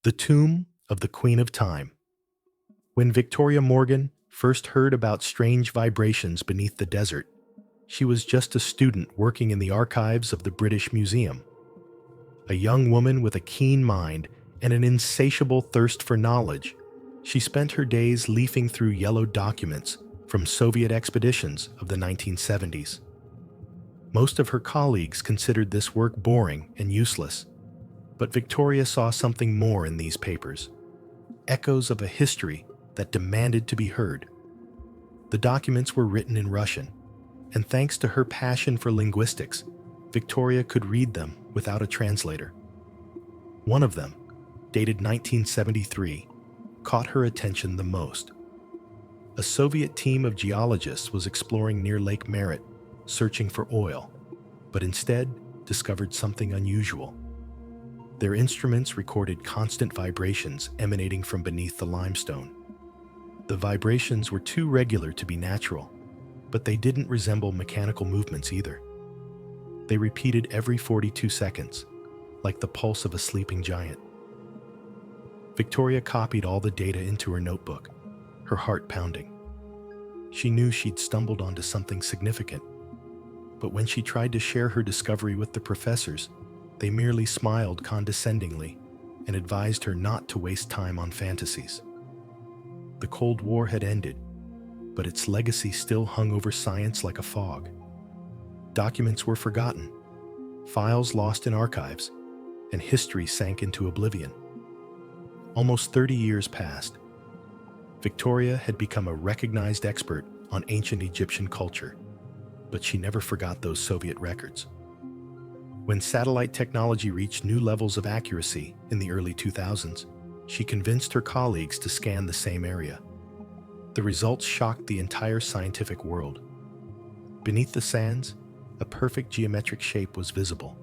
The Tomb of the Queen of Time. When Victoria Morgan first heard about strange vibrations beneath the desert, she was just a student working in the archives of the British Museum. A young woman with a keen mind and an insatiable thirst for knowledge, she spent her days leafing through yellowed documents from Soviet expeditions of the 1970s. Most of her colleagues considered this work boring and useless, but Victoria saw something more in these papers, echoes of a history that demanded to be heard. The documents were written in Russian, and thanks to her passion for linguistics, Victoria could read them without a translator. One of them, dated 1973, caught her attention the most. A Soviet team of geologists was exploring near Lake Merritt, searching for oil, but instead discovered something unusual. Their instruments recorded constant vibrations emanating from beneath the limestone. The vibrations were too regular to be natural, but they didn't resemble mechanical movements either. They repeated every 42 seconds, like the pulse of a sleeping giant. Victoria copied all the data into her notebook, her heart pounding. She knew she'd stumbled onto something significant, but when she tried to share her discovery with the professors, they merely smiled condescendingly and advised her not to waste time on fantasies. The Cold War had ended, but its legacy still hung over science like a fog. Documents were forgotten, files lost in archives, and history sank into oblivion. Almost 30 years passed. Victoria had become a recognized expert on ancient Egyptian culture, but she never forgot those Soviet records. When satellite technology reached new levels of accuracy in the early 2000s, she convinced her colleagues to scan the same area. The results shocked the entire scientific world. Beneath the sands, a perfect geometric shape was visible.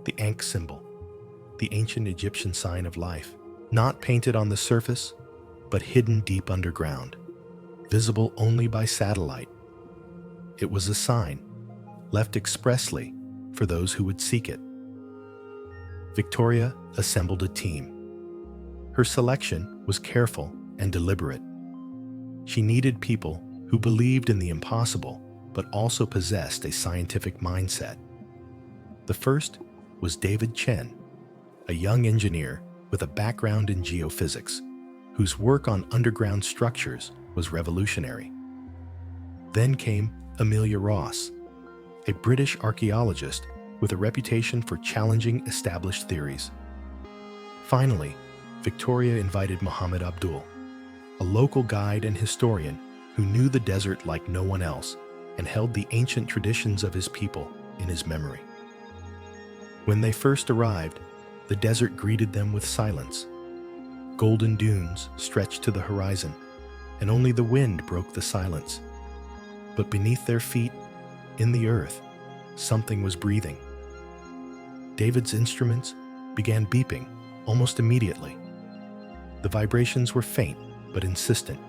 The Ankh symbol, the ancient Egyptian sign of life, not painted on the surface, but hidden deep underground, visible only by satellite. It was a sign, left expressly for those who would seek it. Victoria assembled a team. Her selection was careful and deliberate. She needed people who believed in the impossible, but also possessed a scientific mindset. The first was David Chen, a young engineer with a background in geophysics, whose work on underground structures was revolutionary. Then came Amelia Ross, a British archaeologist with a reputation for challenging established theories. Finally, Victoria invited Muhammad Abdul, a local guide and historian who knew the desert like no one else and held the ancient traditions of his people in his memory. When they first arrived, the desert greeted them with silence. Golden dunes stretched to the horizon, and only the wind broke the silence. But beneath their feet, in the earth, something was breathing. David's instruments began beeping almost immediately. The vibrations were faint but insistent,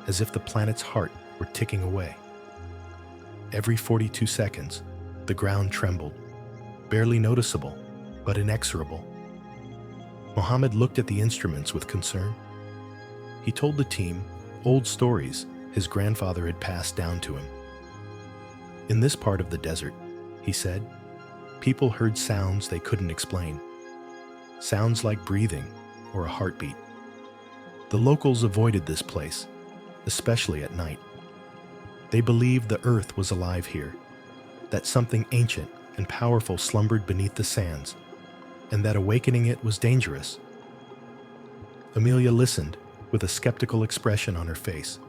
as if the planet's heart were ticking away. Every 42 seconds, the ground trembled, barely noticeable, but inexorable. Mohammed looked at the instruments with concern. He told the team old stories his grandfather had passed down to him. In this part of the desert, he said, people heard sounds they couldn't explain. Sounds like breathing or a heartbeat. The locals avoided this place, especially at night. They believed the earth was alive here, that something ancient and powerful slumbered beneath the sands, and that awakening it was dangerous. Amelia listened with a skeptical expression on her face,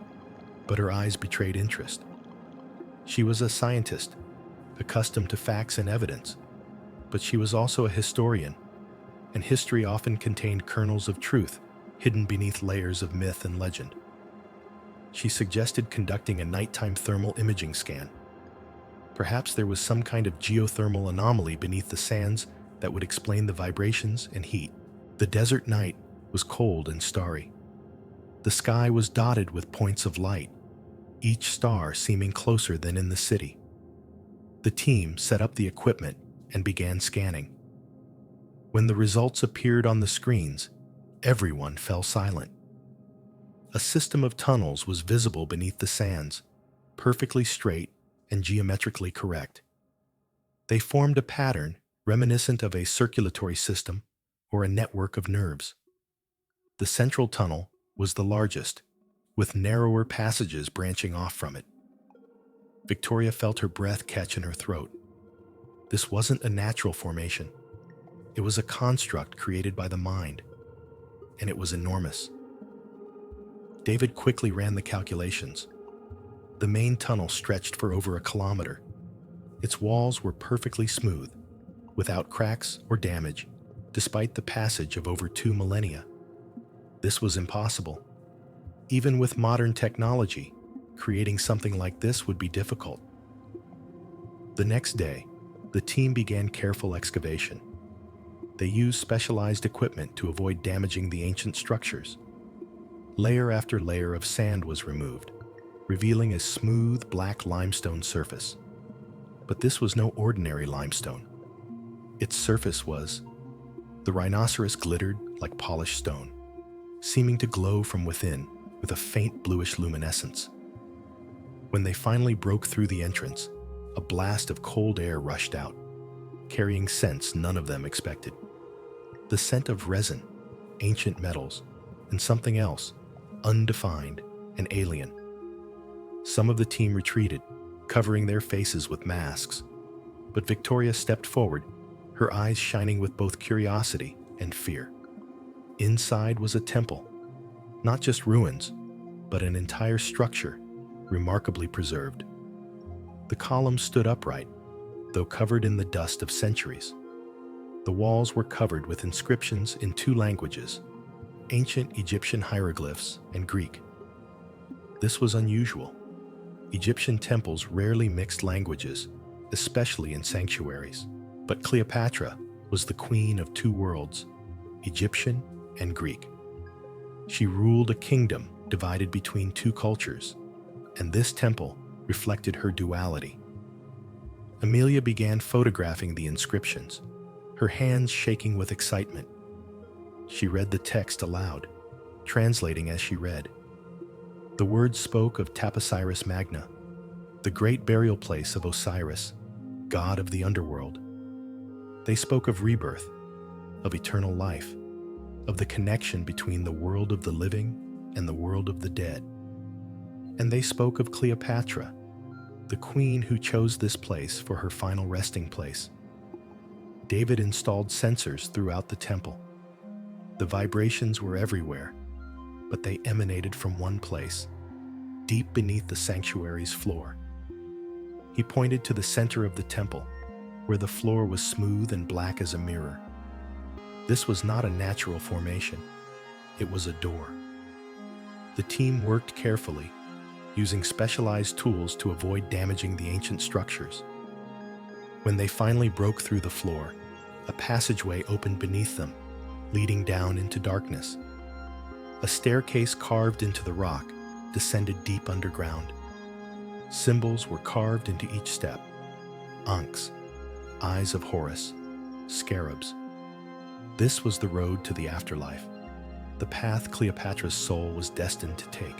but her eyes betrayed interest. She was a scientist, accustomed to facts and evidence, but she was also a historian, and history often contained kernels of truth hidden beneath layers of myth and legend. She suggested conducting a nighttime thermal imaging scan. Perhaps there was some kind of geothermal anomaly beneath the sands that would explain the vibrations and heat. The desert night was cold and starry. The sky was dotted with points of light, each star seeming closer than in the city. The team set up the equipment and began scanning. When the results appeared on the screens, Everyone fell silent. A system of tunnels was visible beneath the sands, perfectly straight and geometrically correct. They formed a pattern reminiscent of a circulatory system or a network of nerves. The central tunnel was the largest, with narrower passages branching off from it. Victoria felt her breath catch in her throat. This wasn't a natural formation. It was a construct created by the mind, and it was enormous. David quickly ran the calculations. The main tunnel stretched for over a kilometer. Its walls were perfectly smooth, without cracks or damage, despite the passage of over 2 millennia. This was impossible. Even with modern technology, creating something like this would be difficult. The next day, the team began careful excavation. They used specialized equipment to avoid damaging the ancient structures. Layer after layer of sand was removed, revealing a smooth black limestone surface. But this was no ordinary limestone. Its surface was. The rhinoceros glittered like polished stone, seeming to glow from within with a faint bluish luminescence. When they finally broke through the entrance, a blast of cold air rushed out, carrying scents none of them expected. The scent of resin, ancient metals, and something else, undefined and alien. Some of the team retreated, covering their faces with masks, but Victoria stepped forward, her eyes shining with both curiosity and fear. Inside was a temple, not just ruins, but an entire structure, remarkably preserved. The columns stood upright, though covered in the dust of centuries. The walls were covered with inscriptions in 2 languages, ancient Egyptian hieroglyphs and Greek. This was unusual. Egyptian temples rarely mixed languages, especially in sanctuaries. But Cleopatra was the queen of 2 worlds, Egyptian and Greek. She ruled a kingdom divided between 2 cultures, and this temple reflected her duality. Amelia began photographing the inscriptions, her hands shaking with excitement. She read the text aloud, translating as she read. The words spoke of Taposiris Magna, the great burial place of Osiris, god of the underworld. They spoke of rebirth, of eternal life, of the connection between the world of the living and the world of the dead. And they spoke of Cleopatra, the queen who chose this place for her final resting place. David installed sensors throughout the temple. The vibrations were everywhere, but they emanated from one place, deep beneath the sanctuary's floor. He pointed to the center of the temple, where the floor was smooth and black as a mirror. This was not a natural formation. It was a door. The team worked carefully, using specialized tools to avoid damaging the ancient structures. When they finally broke through the floor, a passageway opened beneath them, leading down into darkness. A staircase carved into the rock descended deep underground. Symbols were carved into each step: ankhs, eyes of Horus, scarabs. This was the road to the afterlife, the path Cleopatra's soul was destined to take.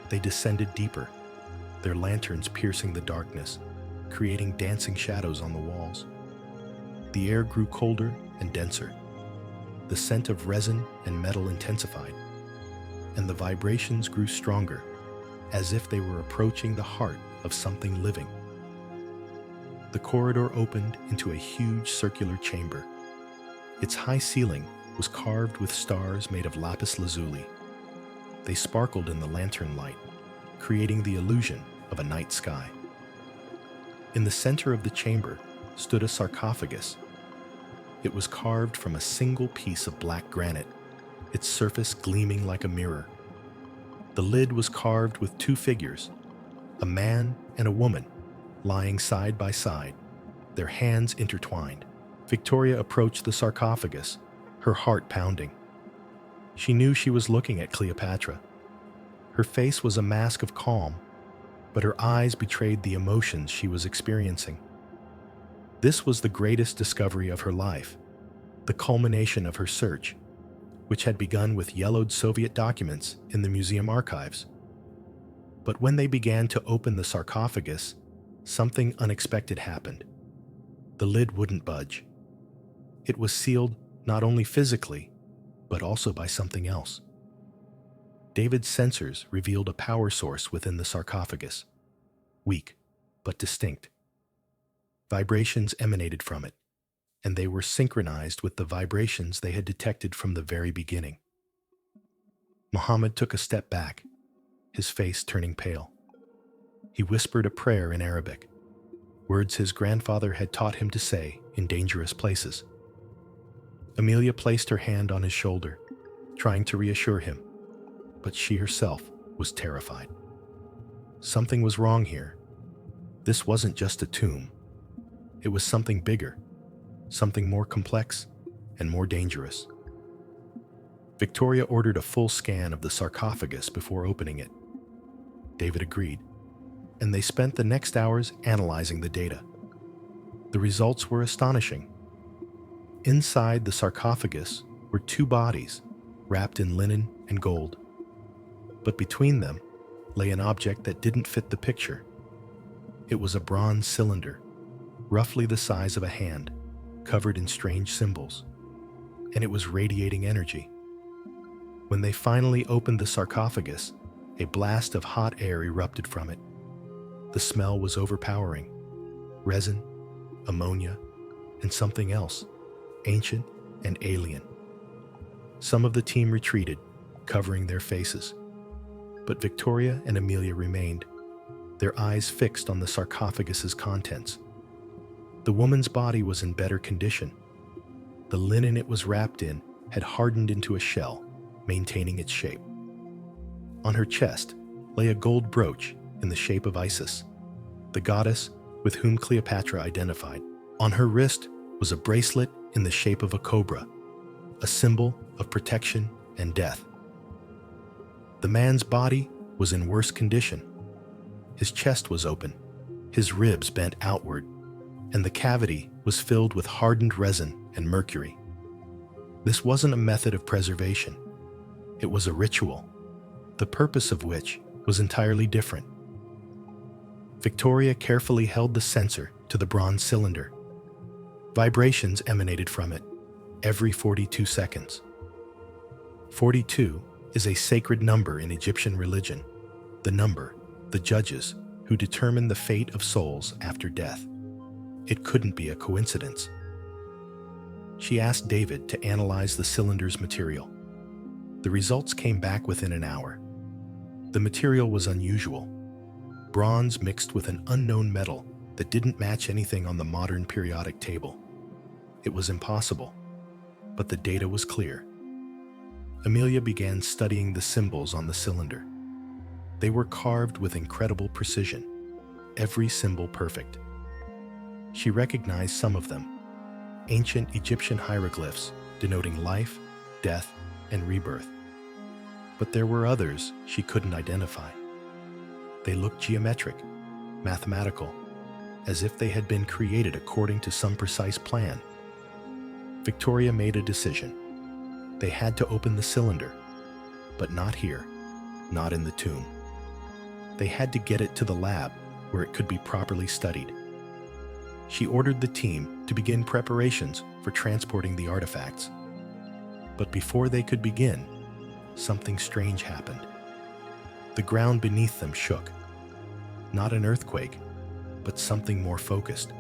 They descended deeper, their lanterns piercing the darkness, creating dancing shadows on the walls. The air grew colder and denser. The scent of resin and metal intensified, and the vibrations grew stronger, as if they were approaching the heart of something living. The corridor opened into a huge circular chamber. Its high ceiling was carved with stars made of lapis lazuli. They sparkled in the lantern light, creating the illusion of a night sky. In the center of the chamber stood a sarcophagus. It was carved from a single piece of black granite, its surface gleaming like a mirror. The lid was carved with 2 figures, a man and a woman, lying side by side, their hands intertwined. Victoria approached the sarcophagus, her heart pounding. She knew she was looking at Cleopatra. Her face was a mask of calm, but her eyes betrayed the emotions she was experiencing. This was the greatest discovery of her life, the culmination of her search. which had begun with yellowed Soviet documents in the museum archives. But when they began to open the sarcophagus, something unexpected happened. The lid wouldn't budge. It was sealed not only physically, but also by something else. David's sensors revealed a power source within the sarcophagus, weak but distinct. Vibrations emanated from it, and they were synchronized with the vibrations they had detected from the very beginning. Muhammad took a step back, his face turning pale. He whispered a prayer in Arabic, words his grandfather had taught him to say in dangerous places. Amelia placed her hand on his shoulder, trying to reassure him, but she herself was terrified. Something was wrong here. This wasn't just a tomb. It was something bigger, something more complex and more dangerous. Victoria ordered a full scan of the sarcophagus before opening it. David agreed, and they spent the next hours analyzing the data. The results were astonishing. Inside the sarcophagus were two bodies wrapped in linen and gold. But between them lay an object that didn't fit the picture. It was a bronze cylinder, roughly the size of a hand, covered in strange symbols, and it was radiating energy. When they finally opened the sarcophagus, a blast of hot air erupted from it. The smell was overpowering. Resin, ammonia, and something else, ancient and alien. Some of the team retreated, covering their faces. But Victoria and Amelia remained, their eyes fixed on the sarcophagus's contents. The woman's body was in better condition. The linen it was wrapped in had hardened into a shell, maintaining its shape. On her chest lay a gold brooch in the shape of Isis, the goddess with whom Cleopatra identified. On her wrist was a bracelet in the shape of a cobra, a symbol of protection and death. The man's body was in worse condition. His chest was open, his ribs bent outward, and the cavity was filled with hardened resin and mercury. This wasn't a method of preservation. It was a ritual, the purpose of which was entirely different. Victoria carefully held the sensor to the bronze cylinder. Vibrations emanated from it every 42 seconds. 42 is a sacred number in Egyptian religion, the number the judges who determine the fate of souls after death. It couldn't be a coincidence. She asked David to analyze the cylinder's material. The results came back within an hour. The material was unusual. Bronze mixed with an unknown metal that didn't match anything on the modern periodic table. It was impossible, but the data was clear. Amelia began studying the symbols on the cylinder. They were carved with incredible precision, every symbol perfect. She recognized some of them, ancient Egyptian hieroglyphs denoting life, death, and rebirth. But there were others she couldn't identify. They looked geometric, mathematical, as if they had been created according to some precise plan. Victoria made a decision. They had to open the cylinder, but not here, not in the tomb. They had to get it to the lab where it could be properly studied. She ordered the team to begin preparations for transporting the artifacts. But before they could begin, something strange happened. The ground beneath them shook. Not an earthquake, but something more focused.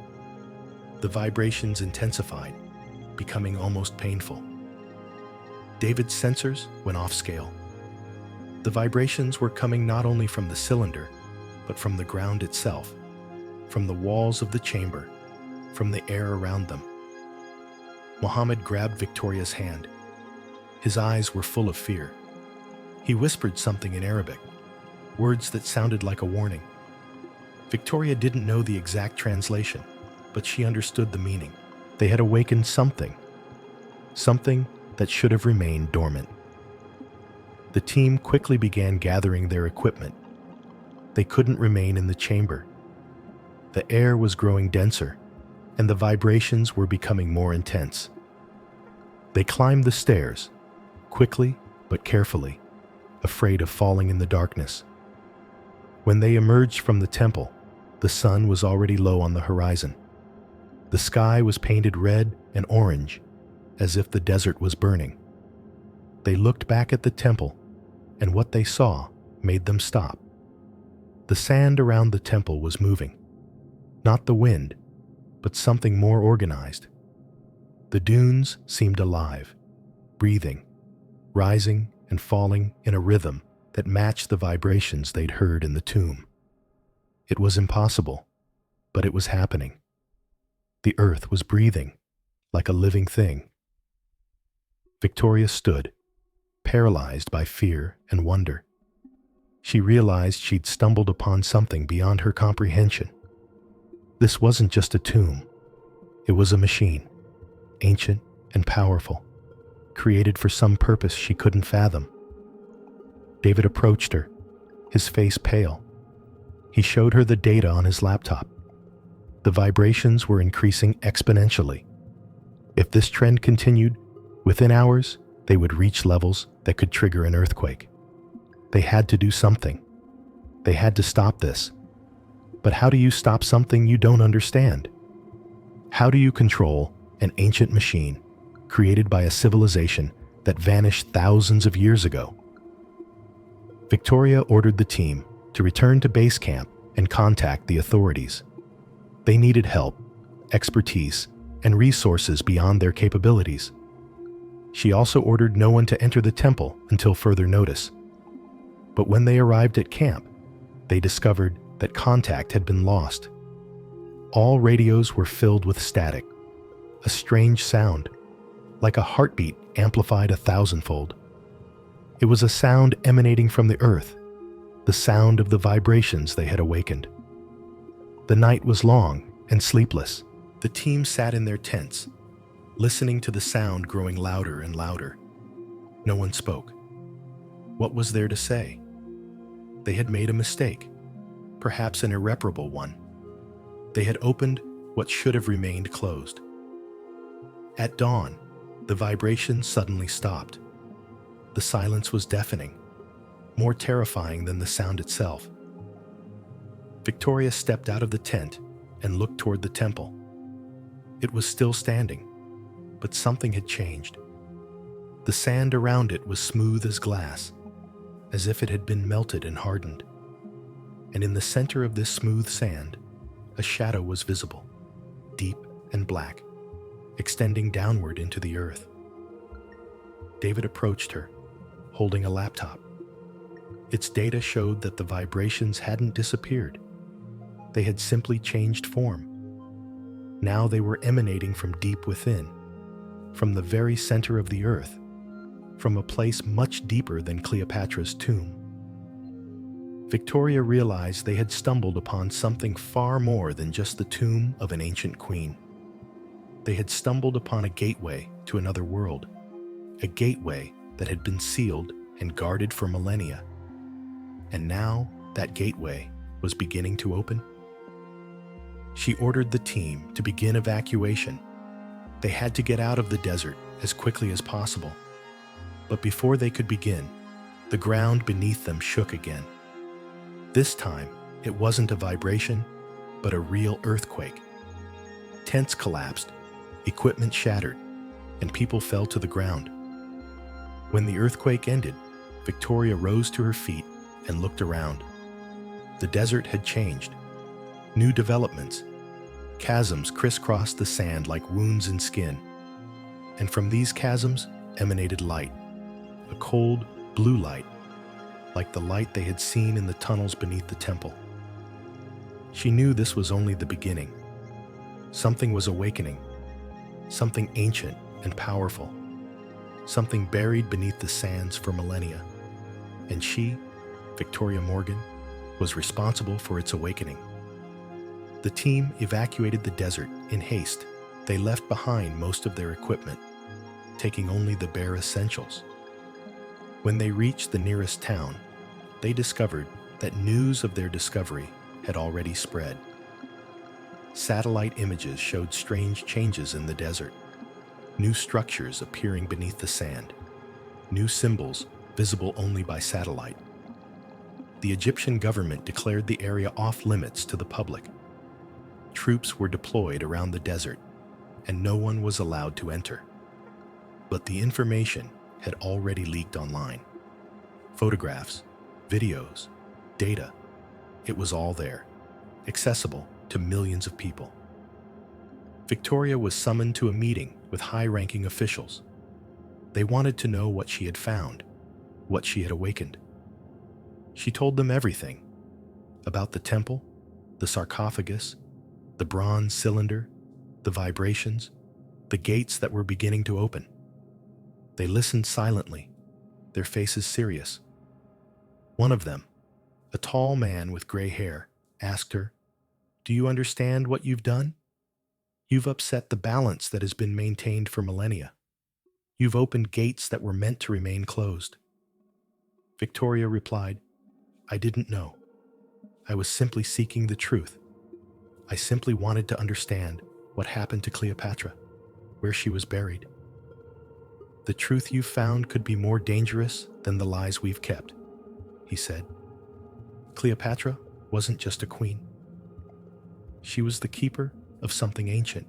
The vibrations intensified, becoming almost painful. David's sensors went off scale. The vibrations were coming not only from the cylinder, but from the ground itself, from the walls of the chamber, from the air around them. Muhammad grabbed Victoria's hand. His eyes were full of fear. He whispered something in Arabic, words that sounded like a warning. Victoria didn't know the exact translation, but she understood the meaning. They had awakened something that should have remained dormant. The team quickly began gathering their equipment. They couldn't remain in the chamber. The air was growing denser, and the vibrations were becoming more intense. They climbed the stairs, quickly but carefully, afraid of falling in the darkness. When they emerged from the temple, the sun was already low on the horizon. The sky was painted red and orange, as if the desert was burning. They looked back at the temple, and what they saw made them stop. The sand around the temple was moving. Not the wind, but something more organized. The dunes seemed alive, breathing, rising and falling in a rhythm that matched the vibrations they'd heard in the tomb. It was impossible, but it was happening. The earth was breathing, like a living thing. Victoria stood, paralyzed by fear and wonder. She realized she'd stumbled upon something beyond her comprehension. This wasn't just a tomb. It was a machine, ancient and powerful, created for some purpose she couldn't fathom. David approached her, his face pale. He showed her the data on his laptop. The vibrations were increasing exponentially. If this trend continued, within hours, they would reach levels that could trigger an earthquake. They had to do something. They had to stop this. But how do you stop something you don't understand? How do you control an ancient machine created by a civilization that vanished thousands of years ago? Victoria ordered the team to return to base camp and contact the authorities. They needed help, expertise, and resources beyond their capabilities. She also ordered no one to enter the temple until further notice. But when they arrived at camp, they discovered that contact had been lost. All radios were filled with static, a strange sound, like a heartbeat amplified 1,000-fold. It was a sound emanating from the earth, the sound of the vibrations they had awakened. The night was long and sleepless. The team sat in their tents, listening to the sound growing louder and louder. No one spoke. What was there to say? They had made a mistake, perhaps an irreparable one. They had opened what should have remained closed. At dawn, the vibration suddenly stopped. The silence was deafening, more terrifying than the sound itself. Victoria stepped out of the tent and looked toward the temple. It was still standing, but something had changed. The sand around it was smooth as glass, as if it had been melted and hardened. And in the center of this smooth sand, a shadow was visible, deep and black, extending downward into the earth. David approached her, holding a laptop. Its data showed that the vibrations hadn't disappeared. They had simply changed form. Now they were emanating from deep within, from the very center of the earth, from a place much deeper than Cleopatra's tomb. Victoria realized they had stumbled upon something far more than just the tomb of an ancient queen. They had stumbled upon a gateway to another world, a gateway that had been sealed and guarded for millennia. And now that gateway was beginning to open. She ordered the team to begin evacuation. They had to get out of the desert as quickly as possible. But before they could begin, the ground beneath them shook again. This time, it wasn't a vibration, but a real earthquake. Tents collapsed, equipment shattered, and people fell to the ground. When the earthquake ended, Victoria rose to her feet and looked around. The desert had changed. New developments. Chasms crisscrossed the sand like wounds in skin. And from these chasms emanated light, a cold, blue light, like the light they had seen in the tunnels beneath the temple. She knew this was only the beginning. Something was awakening, something ancient and powerful, something buried beneath the sands for millennia. And she, Victoria Morgan, was responsible for its awakening. The team evacuated the desert in haste. They left behind most of their equipment, taking only the bare essentials. When they reached the nearest town, they discovered that news of their discovery had already spread. Satellite images showed strange changes in the desert, new structures appearing beneath the sand, new symbols visible only by satellite. The Egyptian government declared the area off-limits to the public. Troops were deployed around the desert, and no one was allowed to enter. But the information had already leaked online. Photographs, videos, data. It was all there, accessible to millions of people. Victoria was summoned to a meeting with high-ranking officials. They wanted to know what she had found, what she had awakened. She told them everything about the temple, the sarcophagus, the bronze cylinder, the vibrations, the gates that were beginning to open. They listened silently, their faces serious. One of them, a tall man with gray hair, asked her, "Do you understand what you've done? You've upset the balance that has been maintained for millennia. You've opened gates that were meant to remain closed." Victoria replied, "I didn't know. I was simply seeking the truth. I simply wanted to understand what happened to Cleopatra, where she was buried. The truth you found could be more dangerous than the lies we've kept," he said. Cleopatra wasn't just a queen. She was the keeper of something ancient,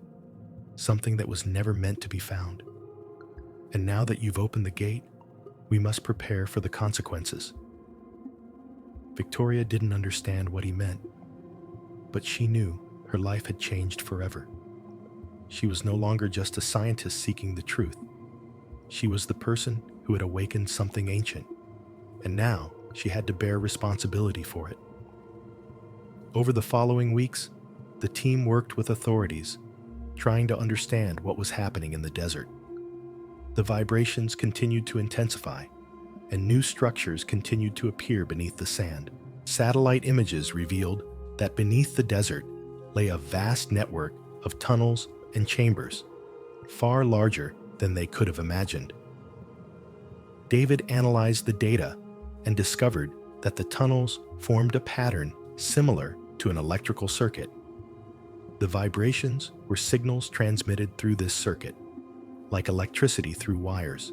something that was never meant to be found. And now that you've opened the gate, we must prepare for the consequences. Victoria didn't understand what he meant, but she knew her life had changed forever. She was no longer just a scientist seeking the truth. She was the person who had awakened something ancient, and now she had to bear responsibility for it. Over the following weeks, the team worked with authorities, trying to understand what was happening in the desert. The vibrations continued to intensify, and new structures continued to appear beneath the sand. Satellite images revealed that beneath the desert lay a vast network of tunnels and chambers, far larger than they could have imagined. David analyzed the data and discovered that the tunnels formed a pattern similar to an electrical circuit. The vibrations were signals transmitted through this circuit, like electricity through wires.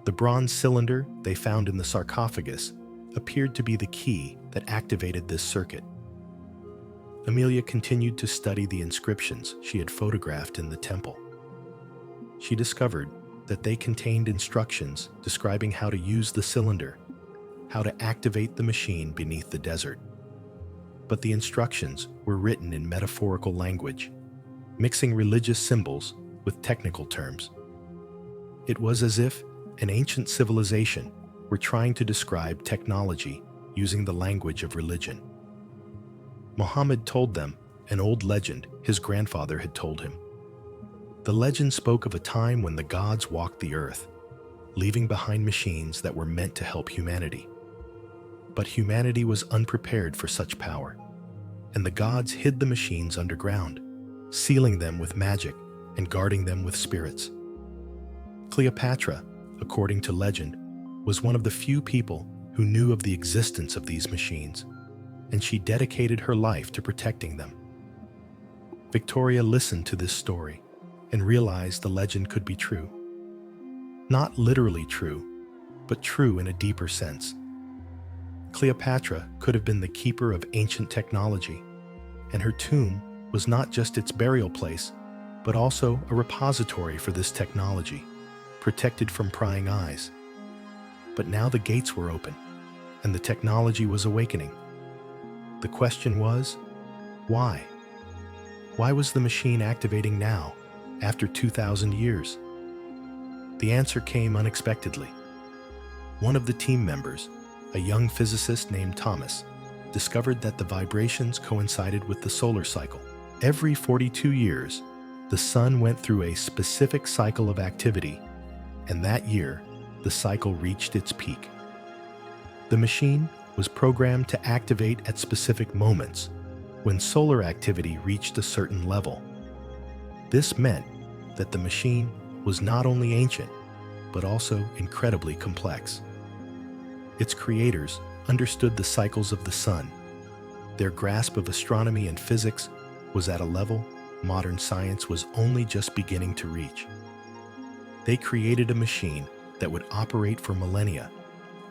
The bronze cylinder they found in the sarcophagus appeared to be the key that activated this circuit. Amelia continued to study the inscriptions she had photographed in the temple. She discovered that they contained instructions describing how to use the cylinder, how to activate the machine beneath the desert. But the instructions were written in metaphorical language, mixing religious symbols with technical terms. It was as if an ancient civilization were trying to describe technology using the language of religion. Muhammad told them an old legend his grandfather had told him. The legend spoke of a time when the gods walked the earth, leaving behind machines that were meant to help humanity. But humanity was unprepared for such power, and the gods hid the machines underground, sealing them with magic and guarding them with spirits. Cleopatra, according to legend, was one of the few people who knew of the existence of these machines, and she dedicated her life to protecting them. Victoria listened to this story and realized the legend could be true. Not literally true, but true in a deeper sense. Cleopatra could have been the keeper of ancient technology, and her tomb was not just its burial place, but also a repository for this technology, protected from prying eyes. But now the gates were open, and the technology was awakening. The question was, why? Why was the machine activating now, after 2,000 years? The answer came unexpectedly. One of the team members, a young physicist named Thomas, discovered that the vibrations coincided with the solar cycle. Every 42 years, the sun went through a specific cycle of activity, and that year, the cycle reached its peak. The machine was programmed to activate at specific moments when solar activity reached a certain level. This meant that the machine was not only ancient, but also incredibly complex. Its creators understood the cycles of the sun. Their grasp of astronomy and physics was at a level modern science was only just beginning to reach. They created a machine that would operate for millennia,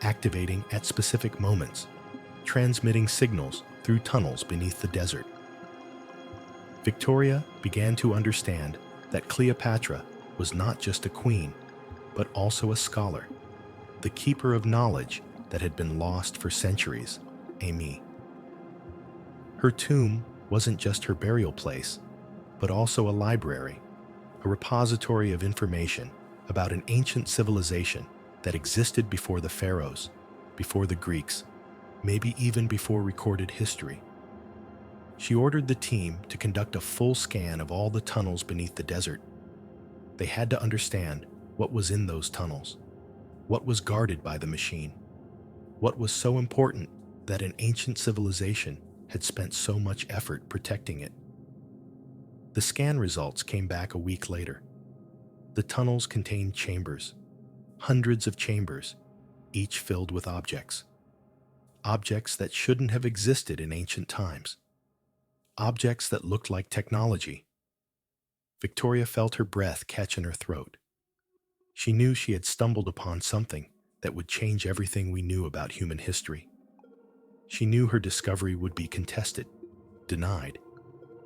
activating at specific moments, transmitting signals through tunnels beneath the desert. Victoria began to understand that Cleopatra was not just a queen, but also a scholar, the keeper of knowledge that had been lost for centuries, Amy. Her tomb wasn't just her burial place, but also a library, a repository of information about an ancient civilization that existed before the pharaohs, before the Greeks, maybe even before recorded history. She ordered the team to conduct a full scan of all the tunnels beneath the desert. They had to understand what was in those tunnels, what was guarded by the machine, what was so important that an ancient civilization had spent so much effort protecting it. The scan results came back a week later. The tunnels contained chambers, hundreds of chambers, each filled with objects. Objects that shouldn't have existed in ancient times. Objects that looked like technology. Victoria felt her breath catch in her throat. She knew she had stumbled upon something that would change everything we knew about human history. She knew her discovery would be contested, denied,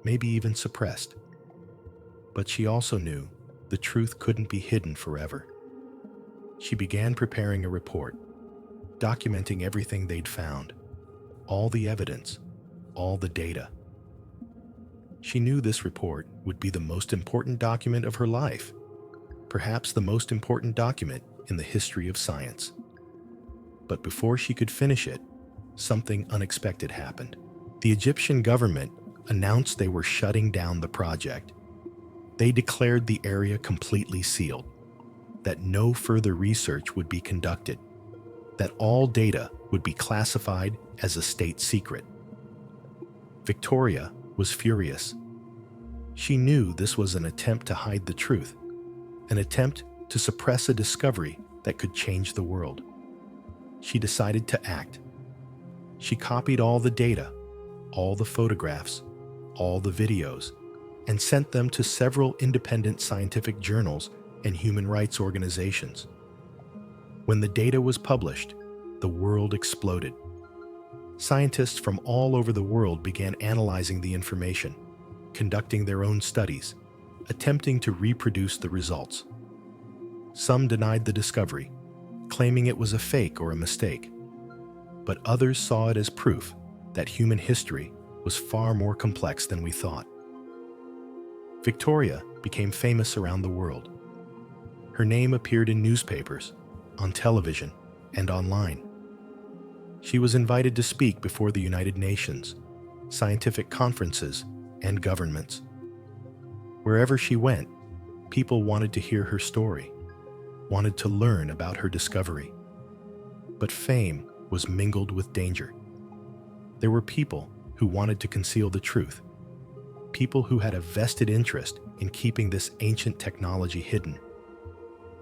maybe even suppressed. But she also knew the truth couldn't be hidden forever. She began preparing a report, documenting everything they'd found, all the evidence, all the data. She knew this report would be the most important document of her life, perhaps the most important document in the history of science. But before she could finish it, something unexpected happened. The Egyptian government announced they were shutting down the project. They declared the area completely sealed, that no further research would be conducted, that all data would be classified as a state secret. Victoria was furious. She knew this was an attempt to hide the truth, an attempt to suppress a discovery that could change the world. She decided to act. She copied all the data, all the photographs, all the videos, and sent them to several independent scientific journals and human rights organizations. When the data was published, the world exploded. Scientists from all over the world began analyzing the information, conducting their own studies, attempting to reproduce the results. Some denied the discovery, claiming it was a fake or a mistake, but others saw it as proof that human history was far more complex than we thought. Victoria became famous around the world. Her name appeared in newspapers, on television, and online. She was invited to speak before the United Nations, scientific conferences, and governments. Wherever she went, people wanted to hear her story, wanted to learn about her discovery. But fame was mingled with danger. There were people who wanted to conceal the truth, people who had a vested interest in keeping this ancient technology hidden.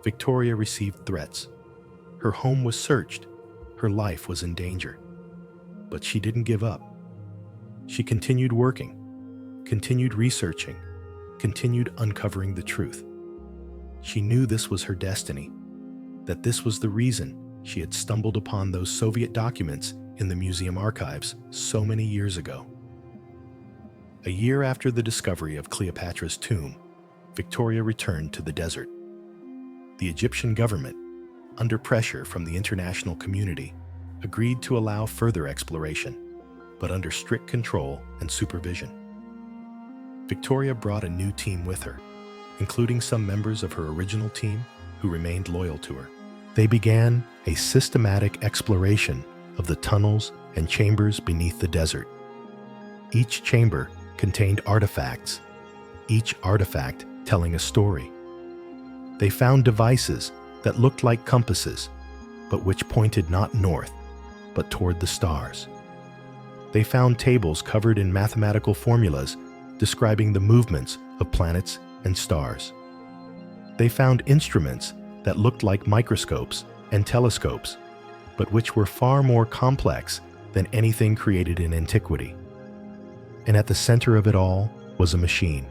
Victoria received threats. Her home was searched. Her life was in danger. But she didn't give up. She continued working, continued researching, continued uncovering the truth. She knew this was her destiny, that this was the reason she had stumbled upon those Soviet documents in the museum archives so many years ago. A year after the discovery of Cleopatra's tomb, Victoria returned to the desert. The Egyptian government, under pressure from the international community, agreed to allow further exploration, but under strict control and supervision. Victoria brought a new team with her, including some members of her original team who remained loyal to her. They began a systematic exploration of the tunnels and chambers beneath the desert. Each chamber contained artifacts, each artifact telling a story. They found devices that looked like compasses, but which pointed not north, but toward the stars. They found tables covered in mathematical formulas describing the movements of planets and stars. They found instruments that looked like microscopes and telescopes, but which were far more complex than anything created in antiquity. And at the center of it all was a machine,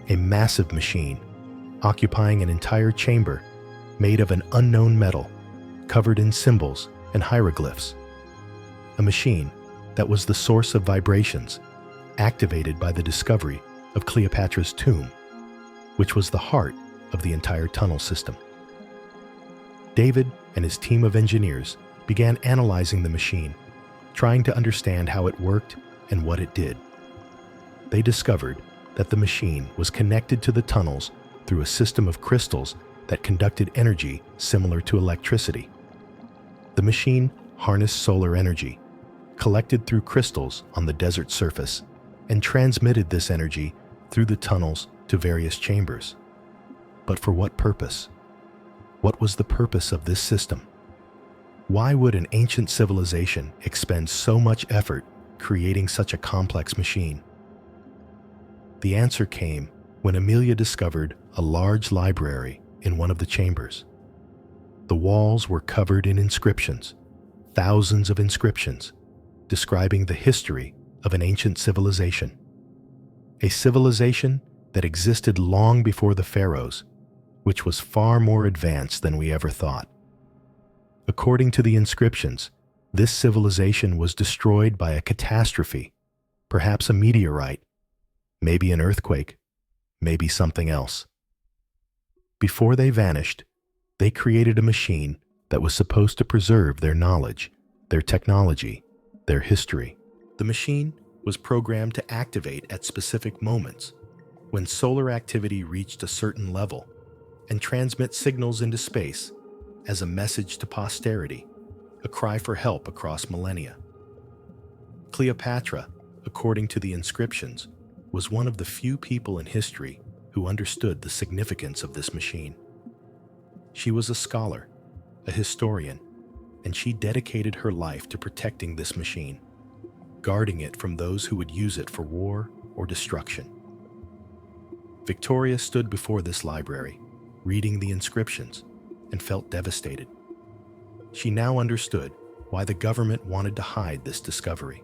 a massive machine, occupying an entire chamber made of an unknown metal, covered in symbols and hieroglyphs. A machine that was the source of vibrations, activated by the discovery of Cleopatra's tomb, which was the heart of the entire tunnel system. David and his team of engineers began analyzing the machine, trying to understand how it worked and what it did. They discovered that the machine was connected to the tunnels through a system of crystals that conducted energy similar to electricity. The machine harnessed solar energy, collected through crystals on the desert surface, and transmitted this energy through the tunnels to various chambers. But for what purpose? What was the purpose of this system? Why would an ancient civilization expend so much effort creating such a complex machine? The answer came when Amelia discovered a large library in one of the chambers. The walls were covered in inscriptions, thousands of inscriptions, describing the history of an ancient civilization. A civilization that existed long before the pharaohs, which was far more advanced than we ever thought. According to the inscriptions, this civilization was destroyed by a catastrophe, perhaps a meteorite, maybe an earthquake, maybe something else. Before they vanished, they created a machine that was supposed to preserve their knowledge, their technology, their history. The machine was programmed to activate at specific moments, when solar activity reached a certain level, and transmit signals into space as a message to posterity, a cry for help across millennia. Cleopatra, according to the inscriptions, was one of the few people in history who understood the significance of this machine. She was a scholar, a historian, and she dedicated her life to protecting this machine, guarding it from those who would use it for war or destruction. Victoria stood before this library, reading the inscriptions, and felt devastated. She now understood why the government wanted to hide this discovery.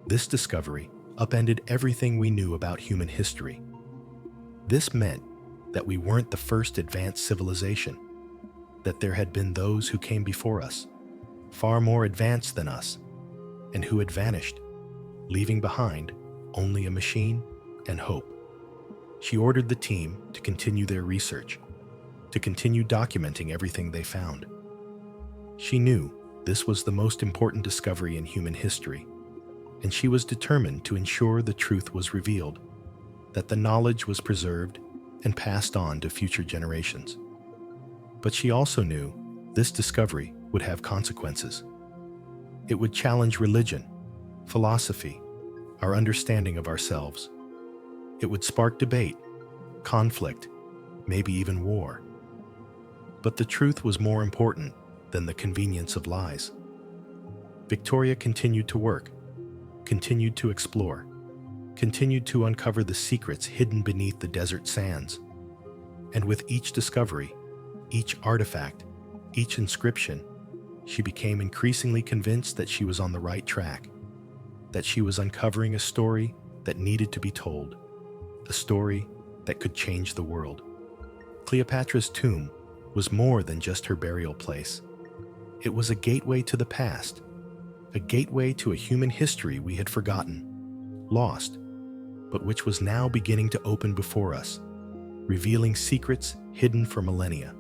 This discovery upended everything we knew about human history. This meant that we weren't the first advanced civilization, that there had been those who came before us, far more advanced than us, and who had vanished, leaving behind only a machine and hope. She ordered the team to continue their research, to continue documenting everything they found. She knew this was the most important discovery in human history, and she was determined to ensure the truth was revealed, that the knowledge was preserved and passed on to future generations. But she also knew this discovery would have consequences. It would challenge religion, philosophy, our understanding of ourselves. It would spark debate, conflict, maybe even war. But the truth was more important than the convenience of lies. Victoria continued to work, continued to explore, continued to uncover the secrets hidden beneath the desert sands. And with each discovery, each artifact, each inscription, she became increasingly convinced that she was on the right track, that she was uncovering a story that needed to be told, a story that could change the world. Cleopatra's tomb was more than just her burial place. It was a gateway to the past, a gateway to a human history we had forgotten, lost, but which was now beginning to open before us, revealing secrets hidden for millennia.